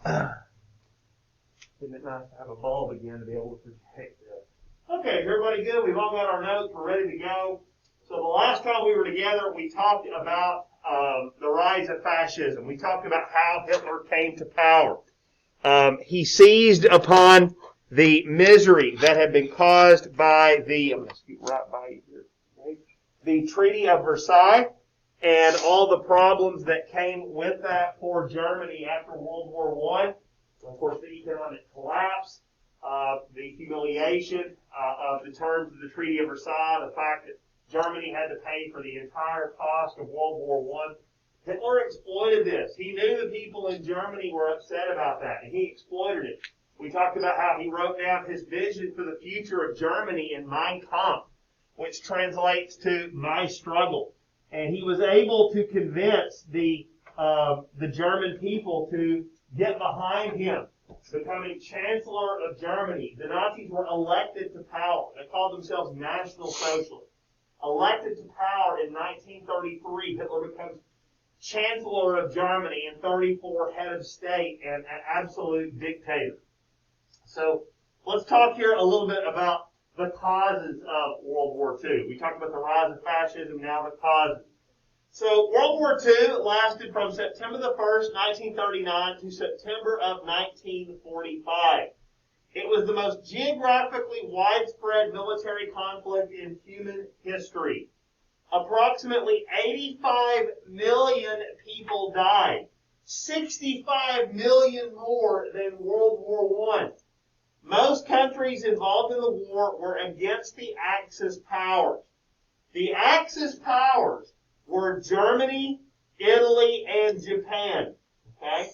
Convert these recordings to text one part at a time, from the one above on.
Isn't it nice to have a bulb again to be able to protect this? Okay, is everybody good? We've all got our notes. We're ready to go. So the last time we were together, we talked about the rise of fascism. We talked about how Hitler came to power. He seized upon the misery that had been caused by I'm going to scoot right by you here, okay? The Treaty of Versailles and all the problems that came with that for Germany after World War I. Of course, the economic collapse, the humiliation of the terms of the Treaty of Versailles, the fact that Germany had to pay for the entire cost of World War I. Hitler exploited this. He knew the people in Germany were upset about that, and he exploited it. We talked about how he wrote down his vision for the future of Germany in Mein Kampf, which translates to my struggle. And he was able to convince the German people to get behind him, becoming Chancellor of Germany. The Nazis were elected to power. They called themselves National Socialists. Elected to power in 1933, Hitler becomes Chancellor of Germany and 34 head of state and an absolute dictator. So let's talk here a little bit about the causes of World War II. We talked about the rise of fascism, now the causes. So World War II lasted from September the 1st, 1939 to September of 1945. It was the most geographically widespread military conflict in human history. Approximately 85 million people died, 65 million more than World War I. Most countries involved in the war were against the Axis powers. The Axis powers were Germany, Italy, and Japan. Okay?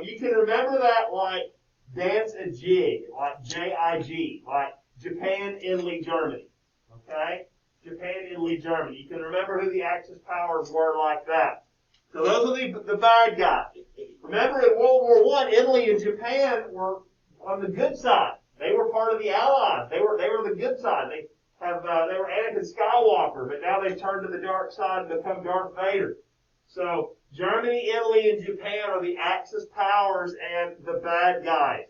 You can remember that like dance a jig, like J-I-G, like Japan, Italy, Germany. Okay? Japan, Italy, Germany. You can remember who the Axis powers were like that. So those are the bad guys. Remember in World War I, Italy and Japan were on the good side. They were part of the Allies. They were the good side. They were Anakin Skywalker, but now they've turned to the dark side and become Darth Vader. So Germany, Italy, and Japan are the Axis powers and the bad guys.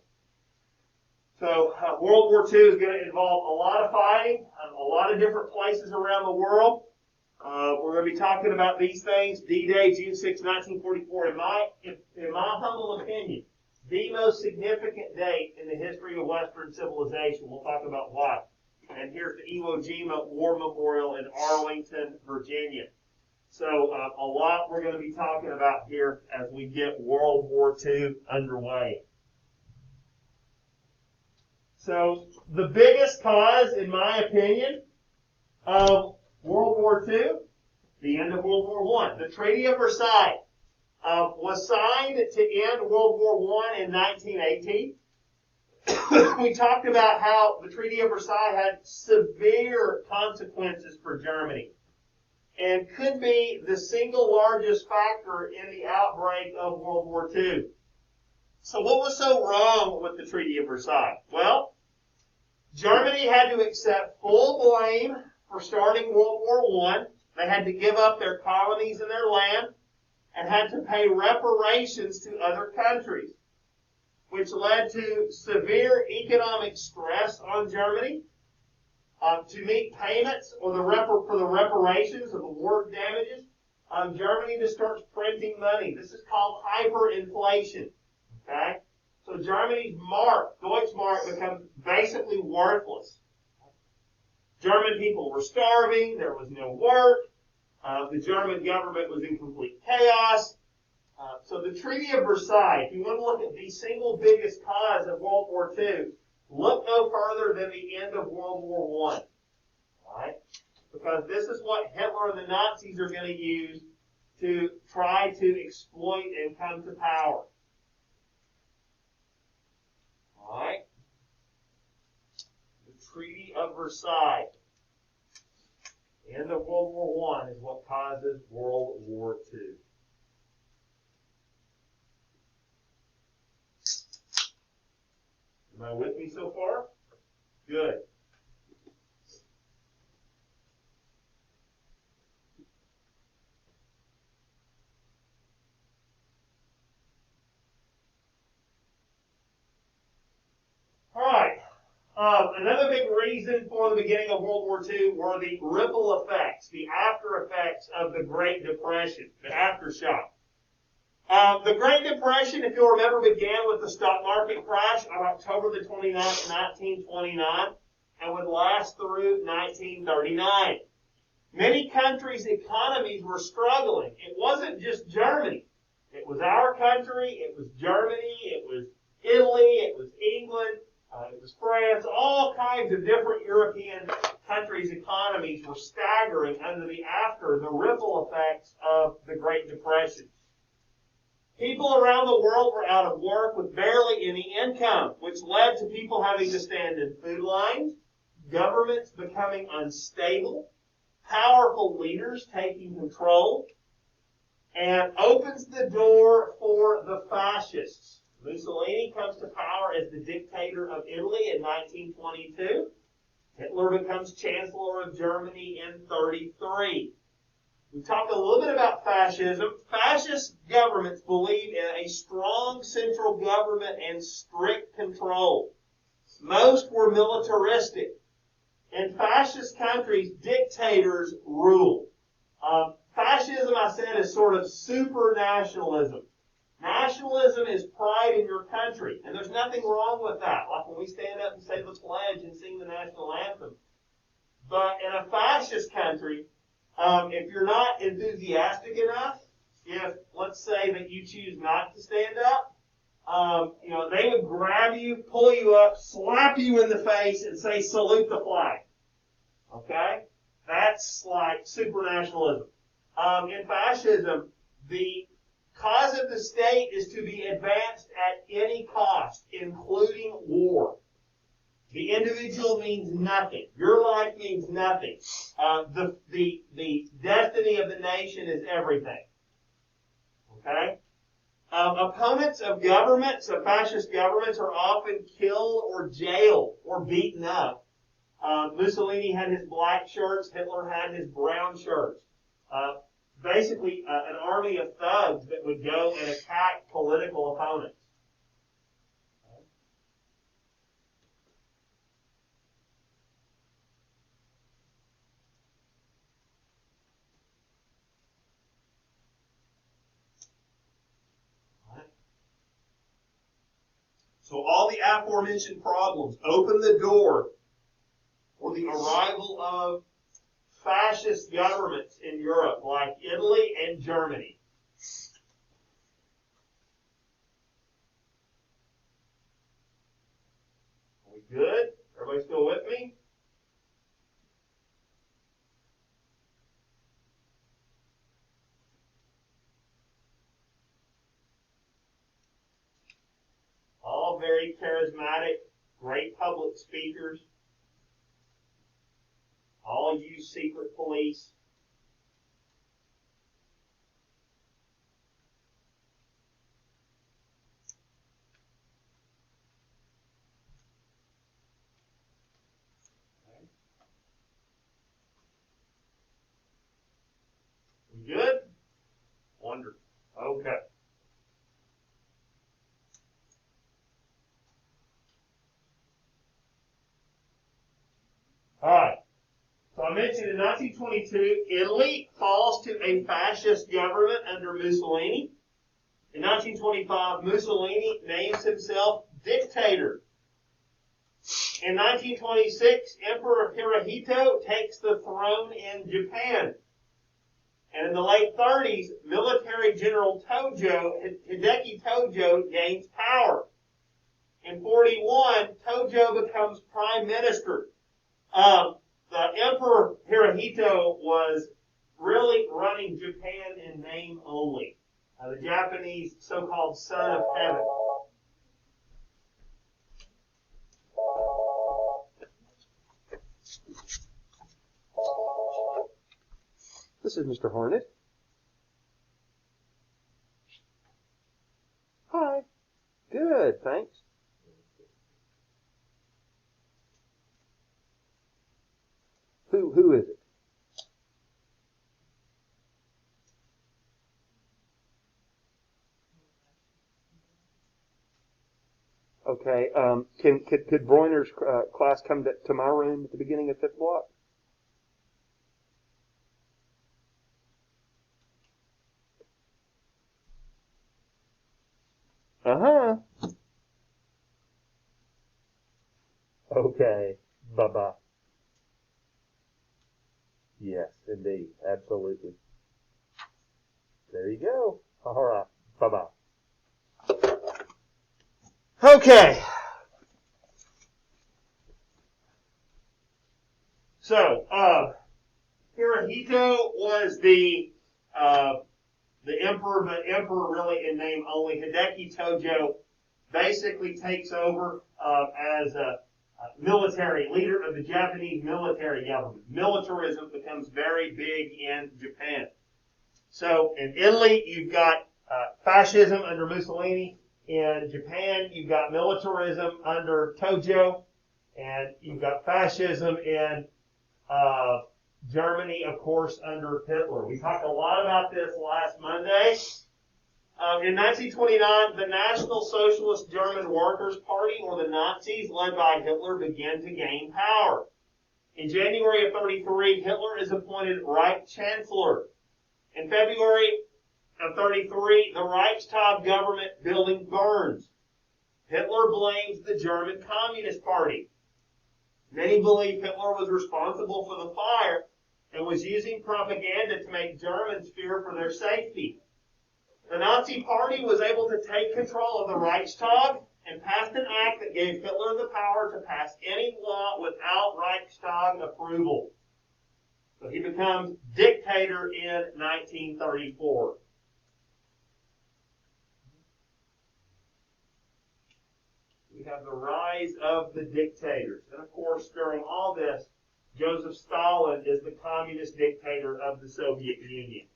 So World War II is going to involve a lot of fighting, a lot of different places around the world. We're going to be talking about these things. D-Day, June 6, 1944. In my humble opinion, the most significant date in the history of Western civilization. We'll talk about why. And here's the Iwo Jima War Memorial in Arlington, Virginia. So a lot we're going to be talking about here as we get World War II underway. So the biggest cause, in my opinion, of World War II, the end of World War I. The Treaty of Versailles was signed to end World War I in 1918. We talked about how the Treaty of Versailles had severe consequences for Germany and could be the single largest factor in the outbreak of World War II. So what was so wrong with the Treaty of Versailles? Well, Germany had to accept full blame for starting World War I. They had to give up their colonies and their land and had to pay reparations to other countries, which led to severe economic stress on Germany. To meet payments or for the reparations of the war damages, Germany just starts printing money. This is called hyperinflation. Okay? So Germany's mark, Deutschmark, becomes basically worthless. German people were starving. There was no work. The German government was in complete chaos. So the Treaty of Versailles, if you want to look at the single biggest cause of World War II, look no further than the end of World War I. All right? Because this is what Hitler and the Nazis are going to use to try to exploit and come to power. All right? The Treaty of Versailles, the end of World War I, is what causes World War II. Am I with me so far? Good. Another big reason for the beginning of World War II were the ripple effects, the after effects of the Great Depression, the aftershock. The Great Depression, if you'll remember, began with the stock market crash on October the 29th, 1929, and would last through 1939. Many countries' economies were struggling. It wasn't just Germany. It was our country, it was Germany, it was Italy, it was England, it was France. All kinds of different European countries' economies were staggering under the ripple effects of the Great Depression. People around the world were out of work with barely any income, which led to people having to stand in food lines, governments becoming unstable, powerful leaders taking control, and opens the door for the fascists. Mussolini comes to power as the dictator of Italy in 1922. Hitler becomes chancellor of Germany in 1933. We talked a little bit about fascism. Fascist governments believe in a strong central government and strict control. Most were militaristic. In fascist countries, dictators rule. Fascism, I said, is sort of super-nationalism. Nationalism is pride in your country, and there's nothing wrong with that, like when we stand up and say the pledge and sing the national anthem. But in a fascist country, if you're not enthusiastic enough, if, let's say, that you choose not to stand up, they would grab you, pull you up, slap you in the face, and say, salute the flag. Okay? That's like supranationalism. In fascism, the cause of the state is to be advanced at any cost, including war. The individual means nothing. Your life means nothing. The destiny of the nation is everything. Okay? Opponents of governments, of fascist governments, are often killed or jailed or beaten up. Mussolini had his black shirts. Hitler had his brown shirts. Basically, an army of thugs that would go and attack political opponents. So all the aforementioned problems open the door for the arrival of fascist governments in Europe, like Italy and Germany. Are we good? Everybody still with me? All very charismatic, great public speakers. All use secret police. Okay. We good? Wonderful. Okay. All right. So I mentioned in 1922, Italy falls to a fascist government under Mussolini. In 1925, Mussolini names himself dictator. In 1926, Emperor Hirohito takes the throne in Japan. And in the late 30s, military general Hideki Tojo gains power. In 41, Tojo becomes prime minister. The Emperor Hirohito was really running Japan in name only. The Japanese so-called son of heaven. This is Mr. Hornet. Hi. Good, thanks. Who is it? Okay. Could Broiner's class come to my room at the beginning of fifth block? Uh-huh. Okay. Bye-bye. Yes, indeed. Absolutely. There you go. All right. Bye-bye. Okay. So, Hirohito was the emperor, but emperor really in name only. Hideki Tojo basically takes over as a military leader of the Japanese military government. Militarism becomes very big in Japan. So in Italy, you've got fascism under Mussolini. In Japan, you've got militarism under Tojo. And you've got fascism in Germany, of course, under Hitler. We talked a lot about this last Monday. In 1929, the National Socialist German Workers' Party, or the Nazis, led by Hitler, began to gain power. In January of 1933, Hitler is appointed Reich Chancellor. In February of 1933, the Reichstag government building burns. Hitler blames the German Communist Party. Many believe Hitler was responsible for the fire and was using propaganda to make Germans fear for their safety. The Nazi Party was able to take control of the Reichstag and passed an act that gave Hitler the power to pass any law without Reichstag approval. So he becomes dictator in 1934. We have the rise of the dictators. And of course, during all this, Joseph Stalin is the communist dictator of the Soviet Union.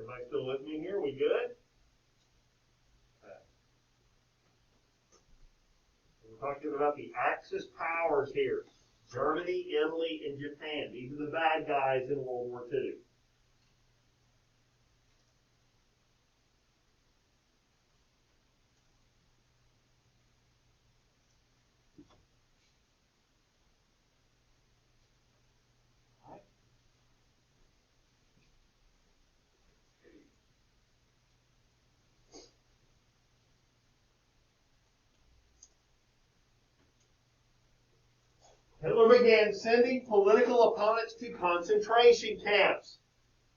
Everybody still with me here? We good? Okay. We're talking about the Axis powers here. Germany, Italy, and Japan. These are the bad guys in World War II. Hitler began sending political opponents to concentration camps.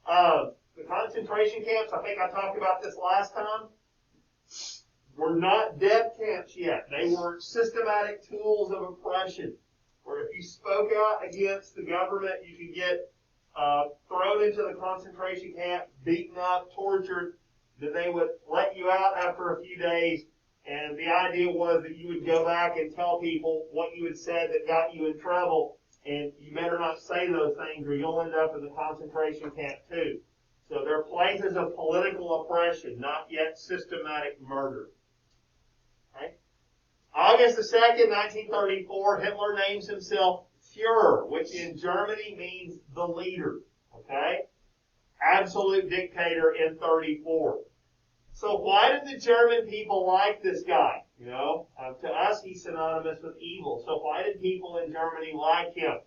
The concentration camps, I think I talked about this last time, were not death camps yet. They were systematic tools of oppression, where if you spoke out against the government, you could get thrown into the concentration camp, beaten up, tortured. Then they would let you out after a few days. And the idea was that you would go back and tell people what you had said that got you in trouble, and you better not say those things or you'll end up in the concentration camp too. So they're places of political oppression, not yet systematic murder. Okay? August the 2nd, 1934, Hitler names himself Führer, which in Germany means the leader. Okay? Absolute dictator in 1934. So why did the German people like this guy? You know, to us he's synonymous with evil. So why did people in Germany like him?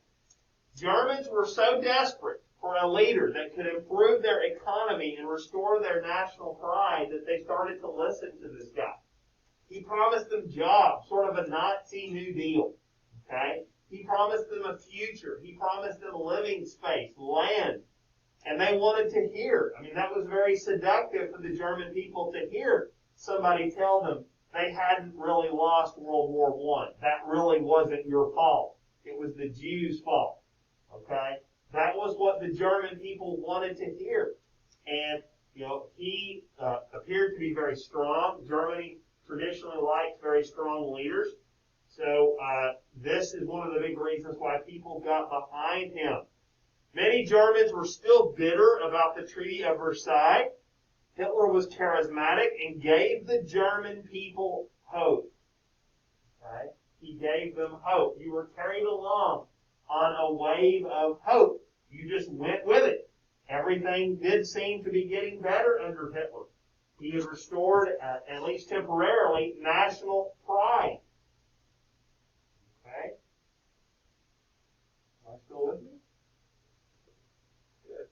Germans were so desperate for a leader that could improve their economy and restore their national pride that they started to listen to this guy. He promised them jobs, sort of a Nazi New Deal. Okay? He promised them a future. He promised them living space, land. And they wanted to hear. I mean, that was very seductive for the German people to hear somebody tell them they hadn't really lost World War I. That really wasn't your fault. It was the Jews' fault. Okay? That was what the German people wanted to hear. And, you know, he appeared to be very strong. Germany traditionally likes very strong leaders. So this this is one of the big reasons why people got behind him. Many Germans were still bitter about the Treaty of Versailles. Hitler was charismatic and gave the German people hope. Okay? He gave them hope. You were carried along on a wave of hope. You just went with it. Everything did seem to be getting better under Hitler. He had restored, at least temporarily, national pride. Okay? Are you still with me? Good.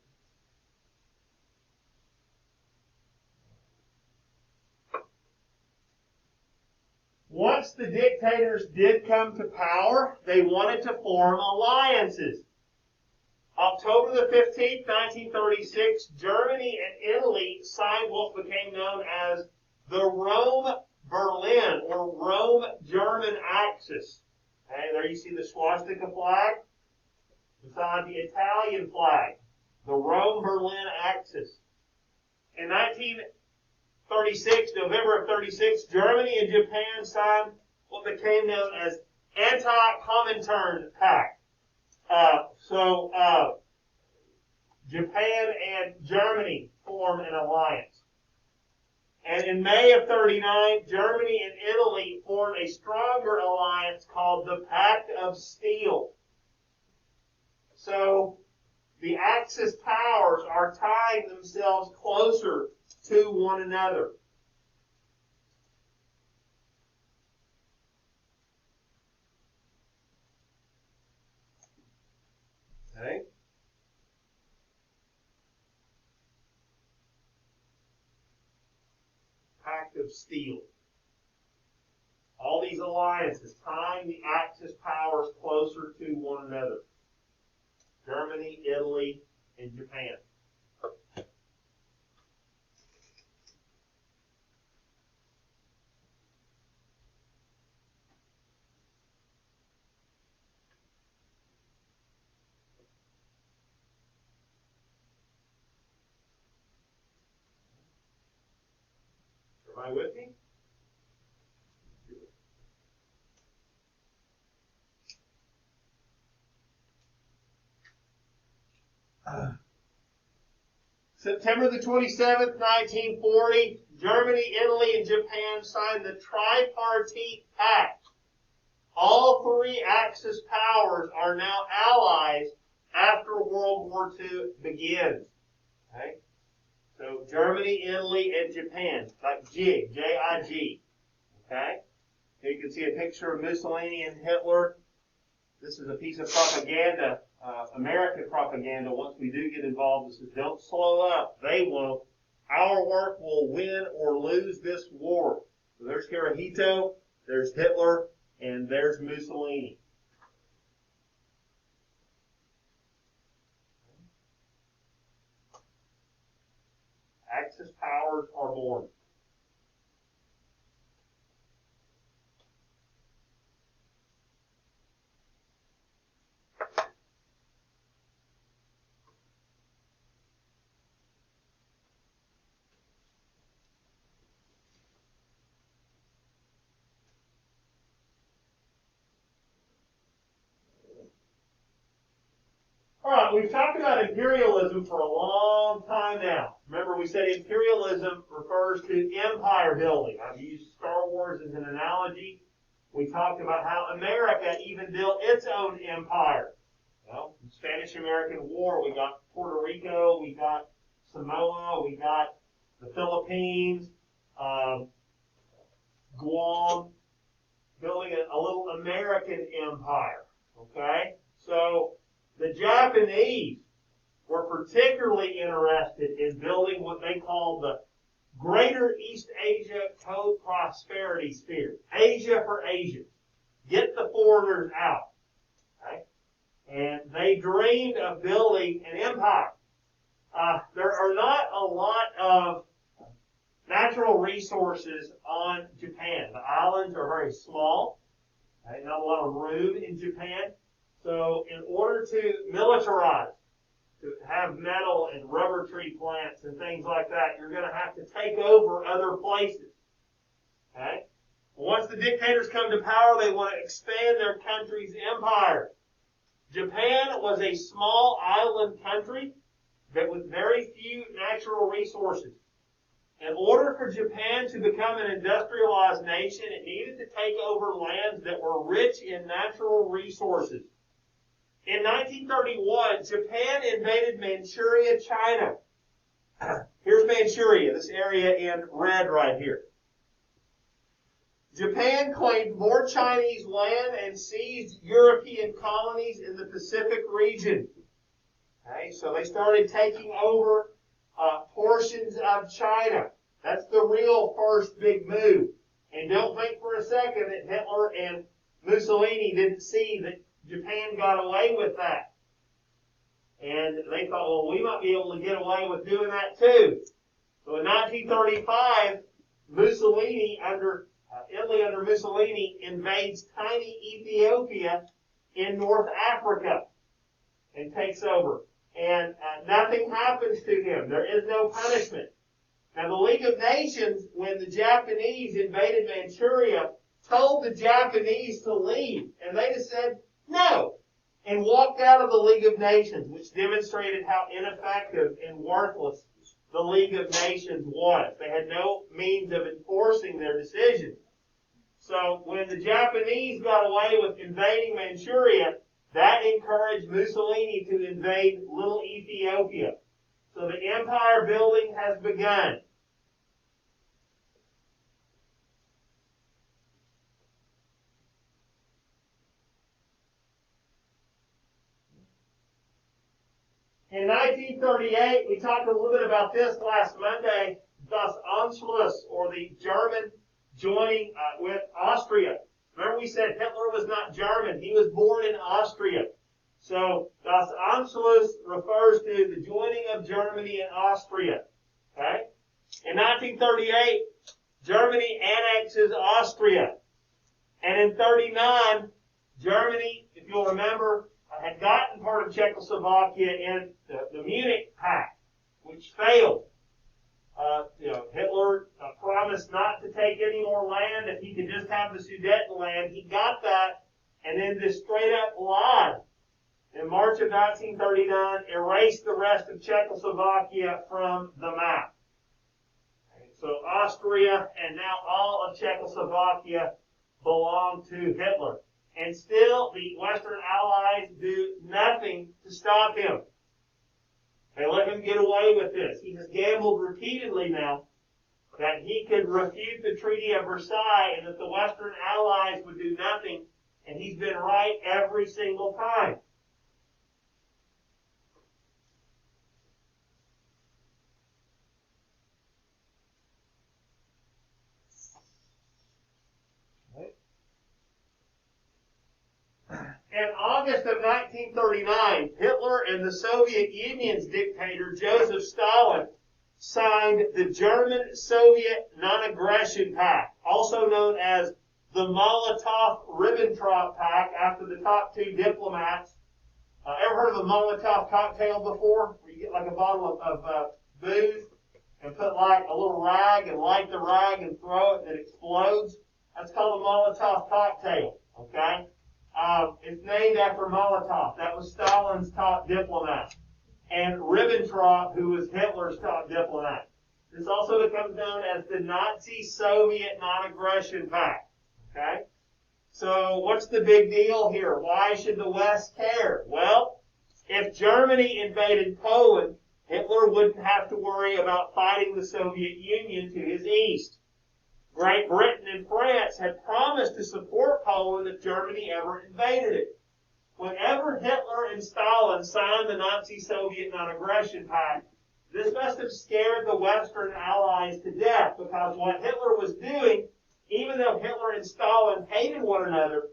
Once the dictators did come to power, they wanted to form alliances. October the 15th, 1936, Germany and Italy signed what became known as the Rome-Berlin or Rome-German Axis. Okay, there you see the swastika flag beside the Italian flag, the Rome-Berlin Axis. In 1936, November of 36, Germany and Japan signed what became known as Anti-Comintern Pact. Japan and Germany formed an alliance. And in May of 39, Germany and Italy formed a stronger alliance called the Pact of Steel. So the Axis powers are tying themselves closer to one another. Okay? Pact of Steel. All these alliances tying the Axis powers closer to one another. Germany, Italy, and Japan. Everybody with me? September the 27th, 1940, Germany, Italy, and Japan signed the Tripartite Pact. All three Axis powers are now allies after World War II begins. Okay? So Germany, Italy, and Japan, like JIG, J-I-G. Okay? Here you can see a picture of Mussolini and Hitler. This is a piece of propaganda, American propaganda. Once we do get involved, this is don't slow up. They won't. Our work will win or lose this war. So there's Hirohito, there's Hitler, and there's Mussolini. Axis powers are born. All right, we've talked about imperialism for a long time now. Remember, we said imperialism refers to empire building. I've used Star Wars as an analogy. We talked about how America even built its own empire. Well, the Spanish-American War, we got Puerto Rico, we got Samoa, we got the Philippines, Guam, building a little American empire. Okay? So the Japanese were particularly interested in building what they called the Greater East Asia Co-Prosperity Sphere. Asia for Asians. Get the foreigners out. Okay? And they dreamed of building an empire. There are not a lot of natural resources on Japan. The islands are very small. Okay? Not a lot of room in Japan. So in order to militarize, to have metal and rubber tree plants and things like that, you're going to have to take over other places. Okay? Once the dictators come to power, they want to expand their country's empire. Japan was a small island country that with very few natural resources. In order for Japan to become an industrialized nation, it needed to take over lands that were rich in natural resources. In 1931, Japan invaded Manchuria, China. Here's Manchuria, this area in red right here. Japan claimed more Chinese land and seized European colonies in the Pacific region. Okay, so they started taking over portions of China. That's the real first big move. And don't think for a second that Hitler and Mussolini didn't see that Japan got away with that. And they thought, well, we might be able to get away with doing that too. So in 1935, Italy under Mussolini invades tiny Ethiopia in North Africa and takes over. And nothing happens to him. There is no punishment. Now, the League of Nations, when the Japanese invaded Manchuria, told the Japanese to leave. And they just said, no, and walked out of the League of Nations, which demonstrated how ineffective and worthless the League of Nations was. They had no means of enforcing their decisions. So when the Japanese got away with invading Manchuria, that encouraged Mussolini to invade little Ethiopia. So the empire building has begun. In 1938, we talked a little bit about this last Monday, das Anschluss, or the German joining with Austria. Remember we said Hitler was not German. He was born in Austria. So das Anschluss refers to the joining of Germany and Austria. Okay? In 1938, Germany annexes Austria. And in 1939, Germany, if you'll remember, had gotten part of Czechoslovakia in the Munich Pact, which failed. Hitler promised not to take any more land if he could just have the Sudetenland. He got that, and then just straight up lied. In March of 1939, erased the rest of Czechoslovakia from the map. So Austria and now all of Czechoslovakia belong to Hitler. And still, the Western Allies do nothing to stop him. They let him get away with this. He has gambled repeatedly now that he could refute the Treaty of Versailles and that the Western Allies would do nothing, and he's been right every single time. In August of 1939, Hitler and the Soviet Union's dictator, Joseph Stalin, signed the German-Soviet Non-Aggression Pact, also known as the Molotov-Ribbentrop Pact, after the top two diplomats. Ever heard of a Molotov cocktail before? Where you get like a bottle of booze and put like a little rag and light the rag and throw it and it explodes? That's called a Molotov cocktail, okay? It's named after Molotov. That was Stalin's top diplomat. And Ribbentrop, who was Hitler's top diplomat. This also becomes known as the Nazi-Soviet Non-Aggression Pact. Okay? So what's the big deal here? Why should the West care? Well, if Germany invaded Poland, Hitler wouldn't have to worry about fighting the Soviet Union to his east. Great Britain and France had promised to support Poland if Germany ever invaded it. Whenever Hitler and Stalin signed the Nazi-Soviet Non-Aggression Pact, this must have scared the Western Allies to death, because what Hitler was doing, even though Hitler and Stalin hated one another,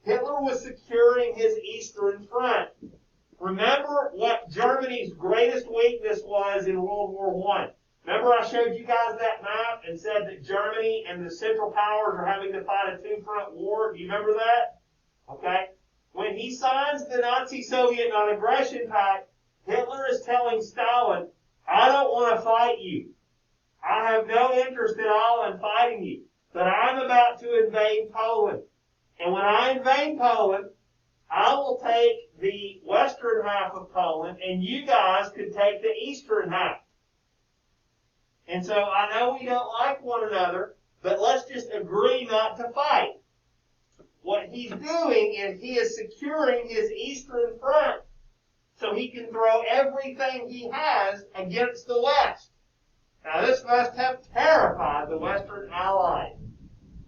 Hitler was securing his Eastern Front. Remember what Germany's greatest weakness was in World War I. Remember I showed you guys that map and said that Germany and the Central Powers are having to fight a two-front war? Do you remember that? Okay. When he signs the Nazi-Soviet Non-Aggression Pact, Hitler is telling Stalin, I don't want to fight you. I have no interest at all in fighting you. that I'm about to invade Poland. And when I invade Poland, I will take the western half of Poland, and you guys could take the eastern half. And so I know we don't like one another, but let's just agree not to fight. What he's doing is he is securing his eastern front so he can throw everything he has against the West. Now this must have terrified the Western allies.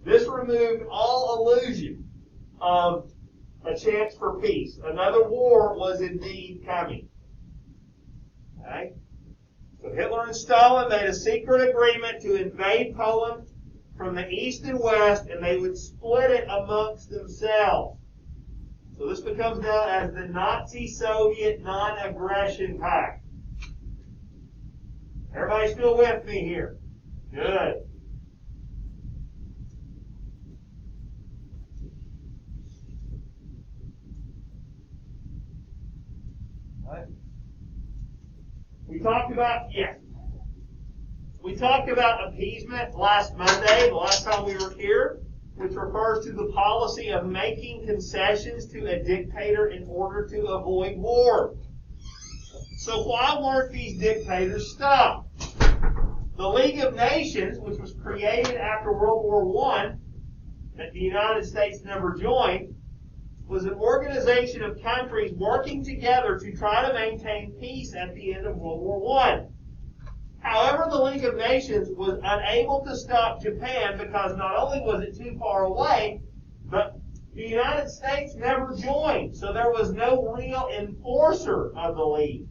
This removed all illusion of a chance for peace. Another war was indeed coming. Okay? So Hitler and Stalin made a secret agreement to invade Poland from the east and west, and they would split it amongst themselves. So this becomes known as the Nazi-Soviet Non-Aggression Pact. Everybody still with me here? Good. We talked about appeasement last Monday, the last time we were here, which refers to the policy of making concessions to a dictator in order to avoid war. So why weren't these dictators stopped? The League of Nations, which was created after World War I, that the United States never joined, was an organization of countries working together to try to maintain peace at the end of World War I. However, the League of Nations was unable to stop Japan because not only was it too far away, but the United States never joined, so there was no real enforcer of the League.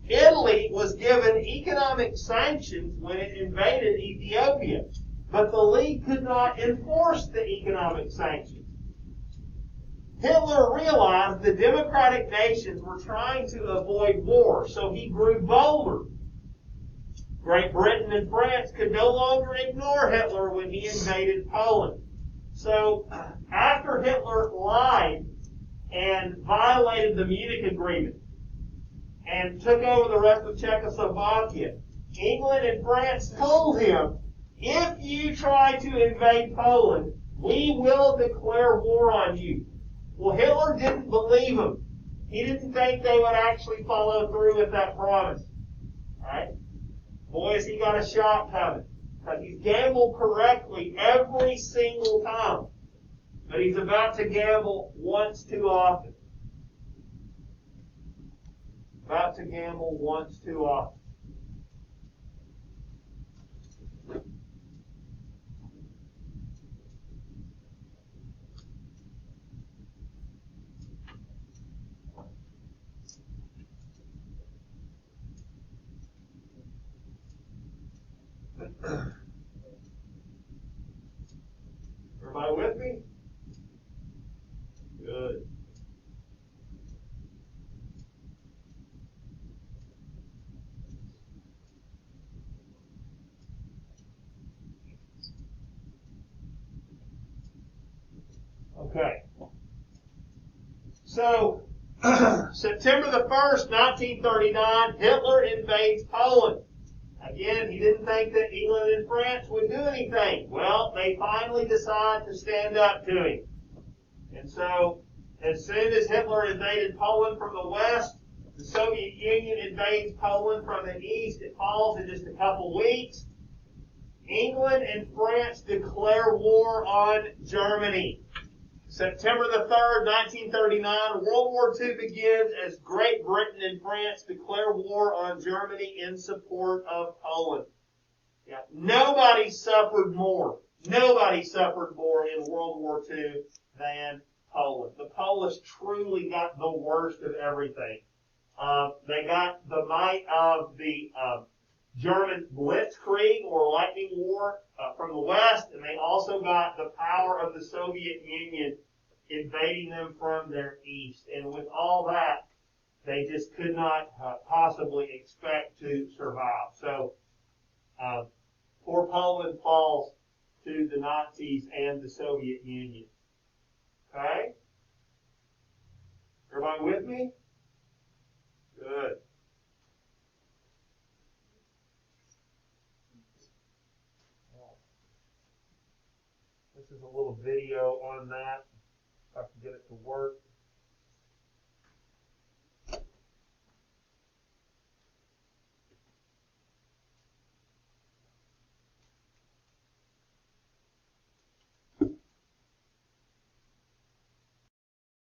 Italy was given economic sanctions when it invaded Ethiopia, but the League could not enforce the economic sanctions. Hitler realized the democratic nations were trying to avoid war, so he grew bolder. Great Britain and France could no longer ignore Hitler when he invaded Poland. So after Hitler lied and violated the Munich Agreement and took over the rest of Czechoslovakia, England and France told him, if you try to invade Poland, we will declare war on you. Well, Hitler didn't believe them. He didn't think they would actually follow through with that promise. Right? Boy, has he got a shot coming. Because he's gambled correctly every single time. But he's about to gamble once too often. About to gamble once too often. Everybody with me? Good. Okay. So, September the 1st, 1939, Hitler invades Poland. Again, he didn't think that England and France would do anything. Well, they finally decide to stand up to him. And so, as soon as Hitler invaded Poland from the west, the Soviet Union invades Poland from the east. It falls in just a couple weeks. England and France declare war on Germany. September the 3rd, 1939, World War II begins as Great Britain and France declare war on Germany in support of Poland. Yeah, nobody suffered more. Nobody suffered more in World War II than Poland. The Polish truly got the worst of everything. They got the might of the German blitzkrieg or lightning war from the west, and they also got the power of the Soviet Union invading them from their east. And with all that, they just could not possibly expect to survive. So poor Poland falls to the Nazis and the Soviet Union. Okay? Everybody with me? Good. This is a little video on that.